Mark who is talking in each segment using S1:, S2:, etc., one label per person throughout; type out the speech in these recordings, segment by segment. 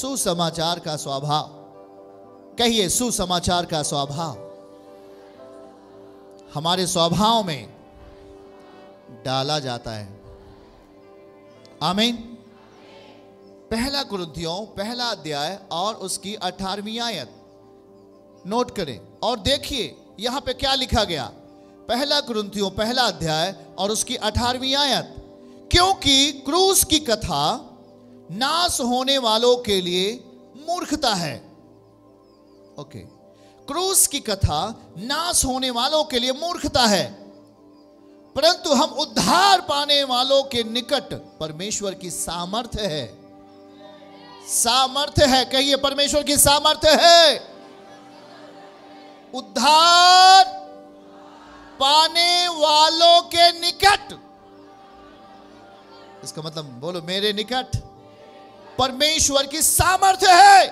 S1: सुसमाचार का स्वभाव। कहिए, सुसमाचार का स्वभाव हमारे स्वभाव में डाला जाता है। आमीन। पहला कुरिन्थियों पहला अध्याय और उसकी 18वीं आयत नोट करें और देखिए यहां पे क्या लिखा गया। पहला कुरिन्थियों पहला अध्याय और उसकी 18वीं आयत। क्योंकि क्रूस की कथा नाश होने वालों के लिए मूर्खता है। ओके, क्रूस की कथा नाश होने वालों के लिए मूर्खता है, परंतु हम उद्धार पाने वालों के निकट परमेश्वर की सामर्थ्य है। सामर्थ्य है, कहिए परमेश्वर की सामर्थ्य है। उद्धार पाने वालों के निकट, इसका मतलब बोलो मेरे निकट परमेश्वर की सामर्थ्य है।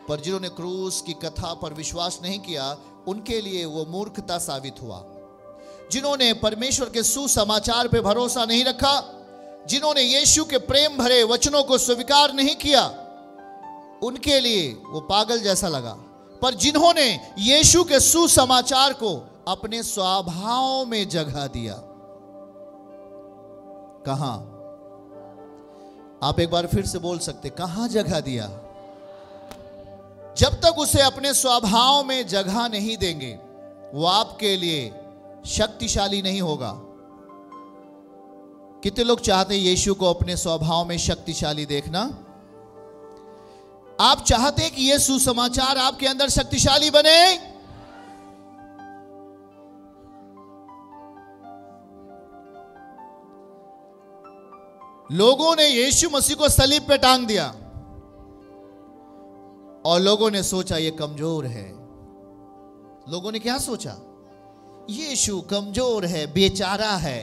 S1: पर जिन्होंने क्रूस की कथा पर विश्वास नहीं किया उनके लिए वो मूर्खता साबित हुआ। जिन्होंने परमेश्वर के सुसमाचार पे भरोसा नहीं रखा, जिन्होंने यीशु के प्रेम भरे वचनों को स्वीकार नहीं किया, उनके लिए वो पागल जैसा लगा। पर जिन्होंने यीशु के सुसमाचार को अपने स्वभाव में जगह दिया, कहां? आप एक बार फिर से बोल सकते, कहां जगह दिया? जब तक उसे अपने स्वभाव में जगह नहीं देंगे वो आपके लिए शक्तिशाली नहीं होगा। कितने लोग चाहते हैं यीशु को अपने स्वभाव में शक्तिशाली देखना? आप चाहते हैं कि यह सुसमाचार आपके अंदर शक्तिशाली बने? लोगों ने यीशु मसीह को सलीब पे टांग दिया और लोगों ने सोचा ये कमजोर है। लोगों ने क्या सोचा? यीशु कमजोर है, बेचारा है,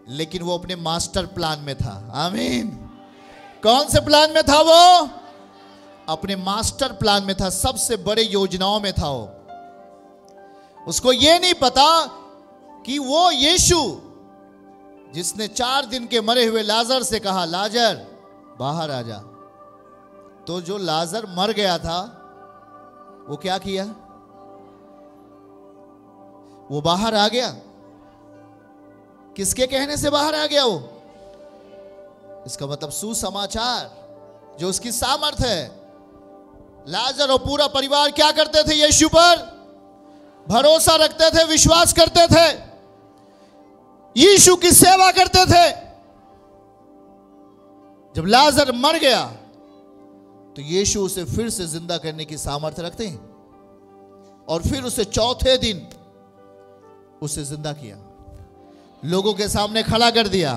S1: लेकिन वो अपने मास्टर प्लान में था। आमीन। कौन से प्लान में था वो? अपने मास्टर प्लान में था, सबसे बड़े योजनाओं में था वो। उसको ये नहीं पता कि वो यीशु जिसने 4 दिन के मरे हुए लाजर से कहा लाजर बाहर आ जा, तो जो लाजर मर गया था वो क्या किया? वो बाहर आ गया। किसके कहने से बाहर आ गया वो? इसका मतलब सुसमाचार जो उसकी सामर्थ्य है। लाजर और पूरा परिवार क्या करते थे? यीशु पर भरोसा रखते थे, विश्वास करते थे, यीशु की सेवा करते थे। जब लाजर मर गया तो यीशु उसे फिर से जिंदा करने की सामर्थ्य रखते हैं और फिर उसे चौथे दिन उसे जिंदा किया, लोगों के सामने खड़ा कर दिया।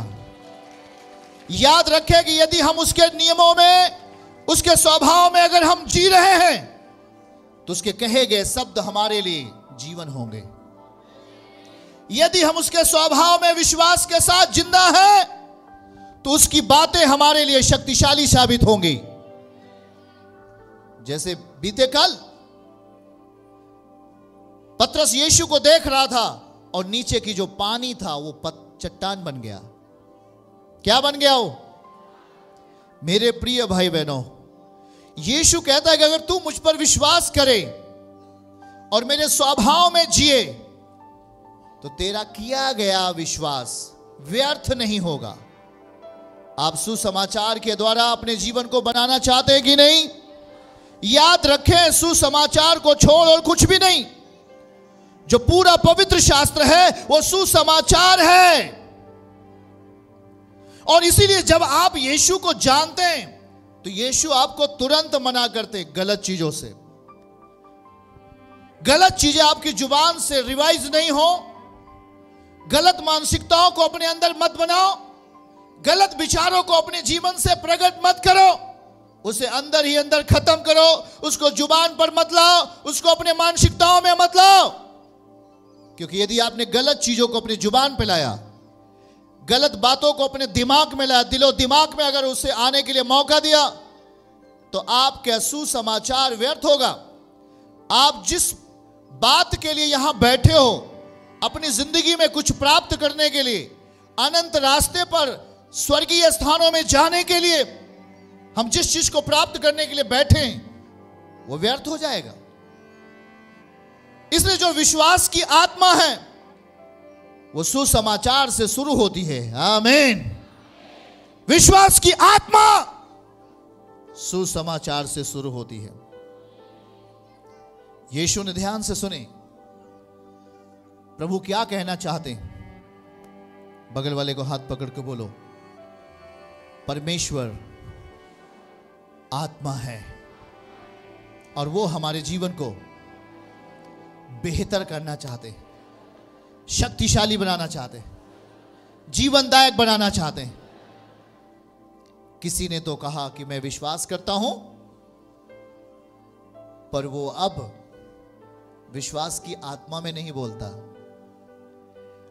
S1: याद रखें कि यदि हम उसके नियमों में, उसके स्वभाव में अगर हम जी रहे हैं तो उसके कहे गए शब्द हमारे लिए जीवन होंगे। यदि हम उसके स्वभाव में विश्वास के साथ जिंदा हैं तो उसकी बातें हमारे लिए शक्तिशाली साबित होंगी। जैसे बीते कल पतरस यीशु को देख रहा था और नीचे की जो पानी था वो चट्टान बन गया। क्या बन गया वो? मेरे प्रिय भाई बहनों, यीशु कहता है कि अगर तू मुझ पर विश्वास करे और मेरे स्वभाव में जिए तो तेरा किया गया विश्वास व्यर्थ नहीं होगा। आप सुसमाचार के द्वारा अपने जीवन को बनाना चाहते हैं कि नहीं? याद रखें, सुसमाचार को छोड़ और कुछ भी नहीं। जो पूरा पवित्र शास्त्र है वो सुसमाचार है। और इसीलिए जब आप यीशु को जानते हैं तो यीशु आपको तुरंत मना करते गलत चीजों से। गलत चीजें आपकी जुबान से रिवाइज नहीं हो। गलत मानसिकताओं को अपने अंदर मत बनाओ। गलत विचारों को अपने जीवन से प्रकट मत करो। उसे अंदर ही अंदर खत्म करो। उसको जुबान पर मत लाओ, उसको अपने मानसिकताओं में मत लाओ। क्योंकि यदि आपने गलत चीजों को अपनी जुबान पे लाया, गलत बातों को अपने दिमाग में लाया, दिलो दिमाग में अगर उसे आने के लिए मौका दिया तो आपका सुसमाचार व्यर्थ होगा। आप जिस बात के लिए यहां बैठे हो, अपनी जिंदगी में कुछ प्राप्त करने के लिए, अनंत रास्ते पर स्वर्गीय स्थानों में जाने के लिए, हम जिस चीज को प्राप्त करने के लिए बैठे वो व्यर्थ हो जाएगा। इसलिए जो विश्वास की आत्मा है वो सुसमाचार से शुरू होती है। आमीन। विश्वास की आत्मा सुसमाचार से शुरू होती है। यीशु ने, ध्यान से सुने, प्रभु क्या कहना चाहते हैं। बगल वाले को हाथ पकड़ के बोलो, परमेश्वर आत्मा है और वो हमारे जीवन को बेहतर करना चाहते हैं, शक्तिशाली बनाना चाहते हैं, जीवनदायक बनाना चाहते हैं। किसी ने तो कहा कि मैं विश्वास करता हूं, पर वो अब विश्वास की आत्मा में नहीं बोलता,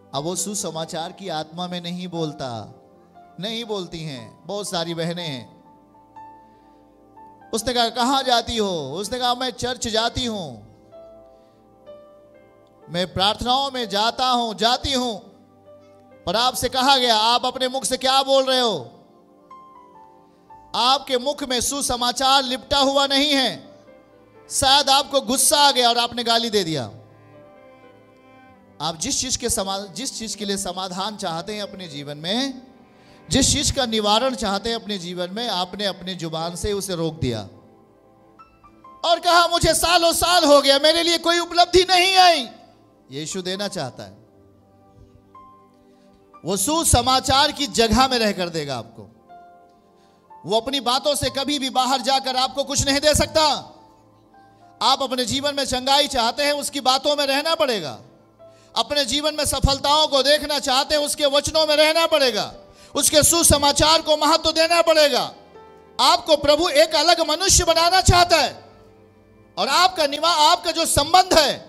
S1: अब वो सुसमाचार की आत्मा में नहीं बोलता, नहीं बोलती हैं। बहुत सारी बहनें हैं। उसने कहा कहां जाती हो? उसने कहा मैं चर्च जाती हूं, मैं प्रार्थनाओं में जाती हूं। पर आपसे कहा गया, आप अपने मुख से क्या बोल रहे हो? आपके मुख में सुसमाचार लिपटा हुआ नहीं है। शायद आपको गुस्सा आ गया और आपने गाली दे दिया। आप जिस चीज के लिए समाधान चाहते हैं अपने जीवन में, जिस चीज का निवारण चाहते हैं अपने जीवन में, आपने अपने जुबान से उसे रोक दिया और कहा मुझे सालों साल हो गया, मेरे लिए कोई उपलब्धि नहीं आई। यीशु देना चाहता है, वो सुसमाचार की जगह में रहकर देगा आपको। वो अपनी बातों से कभी भी बाहर जाकर आपको कुछ नहीं दे सकता। आप अपने जीवन में चंगाई चाहते हैं, उसकी बातों में रहना पड़ेगा। अपने जीवन में सफलताओं को देखना चाहते हैं, उसके वचनों में रहना पड़ेगा, उसके सुसमाचार को महत्व देना पड़ेगा। आपको प्रभु एक अलग मनुष्य बनाना चाहता है और आपका जो संबंध है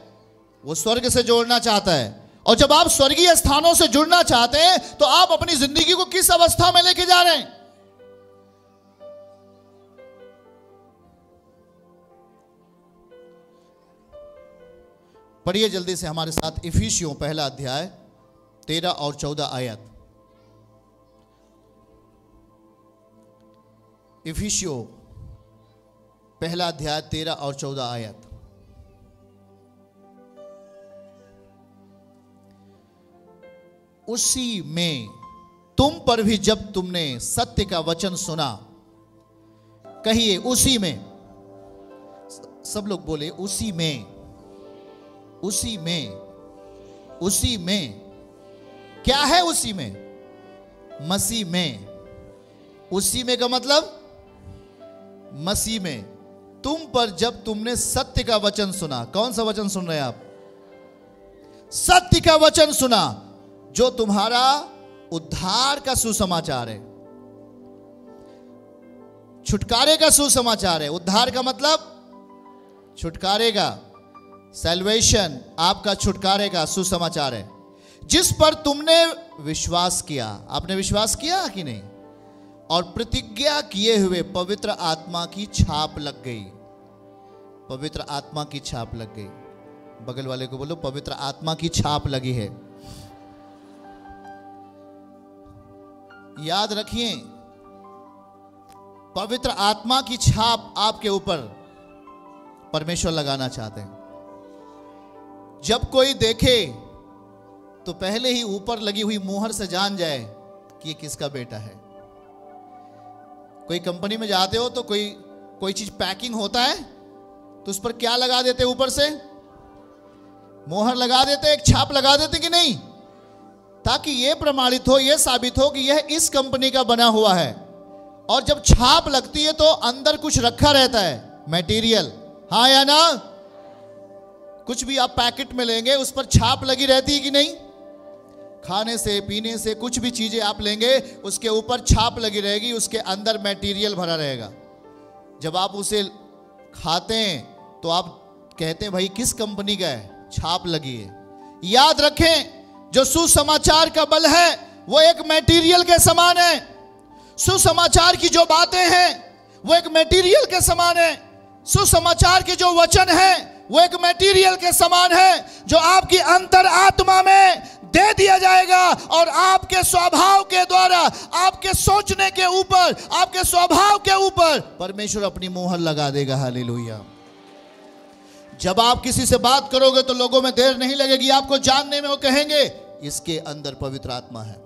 S1: वो स्वर्ग से जोड़ना चाहता है। और जब आप स्वर्गीय स्थानों से जुड़ना चाहते हैं तो आप अपनी जिंदगी को किस अवस्था में लेके जा रहे हैं? पढ़िए जल्दी से हमारे साथ इफिसियों पहला अध्याय 13 और 14 आयत। इफिसियों पहला अध्याय 13 और 14 आयत। उसी में तुम पर भी जब तुमने सत्य का वचन सुना, कहिए उसी में, सब लोग बोले उसी में, उसी में, उसी में। क्या है उसी में? मसीह में। उसी में का मतलब मसीह में। तुम पर जब तुमने सत्य का वचन सुना, कौन सा वचन सुन रहे हैं आप? सत्य का वचन सुना, जो तुम्हारा उद्धार का सुसमाचार है, छुटकारे का सुसमाचार है। उद्धार का मतलब छुटकारे का, सैल्वेशन, आपका छुटकारे का सुसमाचार है, जिस पर तुमने विश्वास किया। आपने विश्वास किया कि नहीं? और प्रतिज्ञा किए हुए पवित्र आत्मा की छाप लग गई। पवित्र आत्मा की छाप लग गई। बगल वाले को बोलो पवित्र आत्मा की छाप लगी है। याद रखिए, पवित्र आत्मा की छाप आपके ऊपर परमेश्वर लगाना चाहते हैं। जब कोई देखे तो पहले ही ऊपर लगी हुई मुहर से जान जाए कि ये किसका बेटा है। कोई कंपनी में जाते हो तो कोई चीज पैकिंग होता है तो उस पर क्या लगा देते? ऊपर से मोहर लगा देते, एक छाप लगा देते कि नहीं, ताकि यह प्रमाणित हो, यह साबित हो कि यह इस कंपनी का बना हुआ है। और जब छाप लगती है तो अंदर कुछ रखा रहता है, मटेरियल, हाँ या ना? कुछ भी आप पैकेट में लेंगे उस पर छाप लगी रहती है कि नहीं? खाने से पीने से कुछ भी चीजें आप लेंगे उसके ऊपर छाप लगी रहेगी, उसके अंदर मटेरियल भरा रहेगा। जब आप उसे खाते हैं तो आप कहते हैं भाई किस कंपनी का है, छाप लगी है। याद रखें, जो सुसमाचार का बल है वो एक मटेरियल के समान है। सुसमाचार की जो बातें हैं वो एक मटेरियल के समान है। सुसमाचार के जो वचन है वो एक मटेरियल के समान है, जो आपकी अंतर आत्मा में दे दिया जाएगा और आपके स्वभाव के द्वारा, आपके सोचने के ऊपर, आपके स्वभाव के ऊपर परमेश्वर अपनी मोहर लगा देगा। हालेलुया। जब आप किसी से बात करोगे तो लोगों में देर नहीं लगेगी, आपको जानने में वो कहेंगे इसके अंदर पवित्र आत्मा है,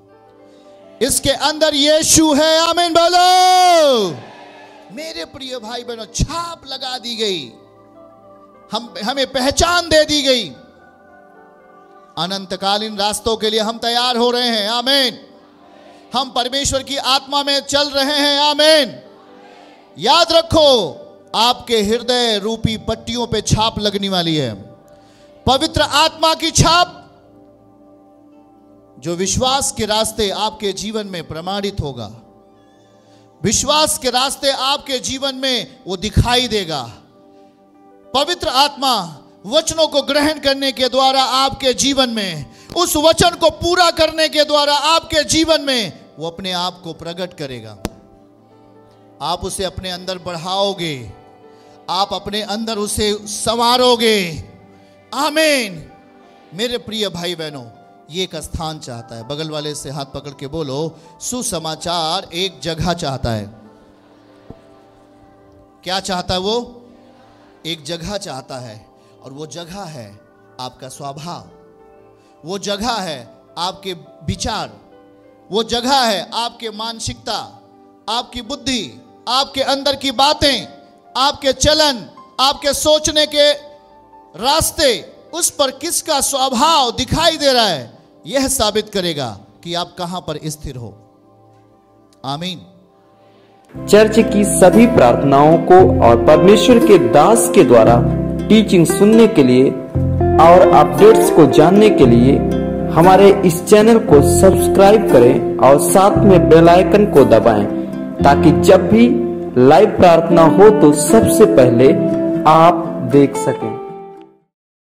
S1: इसके अंदर यीशु है। आमीन बोलो। मेरे प्रिय भाई बहनों, छाप लगा दी गई, हमें पहचान दे दी गई। अनंतकालीन रास्तों के लिए हम तैयार हो रहे हैं। आमीन। हम परमेश्वर की आत्मा में चल रहे हैं। आमीन। याद रखो, आपके हृदय रूपी पट्टियों पे छाप लगने वाली है, पवित्र आत्मा की छाप, जो विश्वास के रास्ते आपके जीवन में प्रमाणित होगा। विश्वास के रास्ते आपके जीवन में वो दिखाई देगा। पवित्र आत्मा वचनों को ग्रहण करने के द्वारा आपके जीवन में, उस वचन को पूरा करने के द्वारा आपके जीवन में वो अपने आप को प्रकट करेगा। आप उसे अपने अंदर बढ़ाओगे, आप अपने अंदर उसे संवारोगे। आमीन। मेरे प्रिय भाई बहनों, ये एक स्थान चाहता है। बगल वाले से हाथ पकड़ के बोलो, सुसमाचार एक जगह चाहता है। क्या चाहता है वो? एक जगह चाहता है, और वो जगह है आपका स्वभाव, वो जगह है आपके विचार, वो जगह है आपके मानसिकता, आपकी बुद्धि, आपके अंदर की बातें, आपके चलन, आपके सोचने के रास्ते, उस पर किसका स्वभाव दिखाई दे रहा है, यह साबित करेगा कि आप कहां पर स्थिर हो। आमीन।
S2: चर्च की सभी प्रार्थनाओं को और परमेश्वर के दास के द्वारा टीचिंग सुनने के लिए और अपडेट्स को जानने के लिए हमारे इस चैनल को सब्सक्राइब करें और साथ में बेल आइकन को दबाएं, ताकि जब भी लाइव प्रार्थना हो तो सबसे पहले आप देख सकें।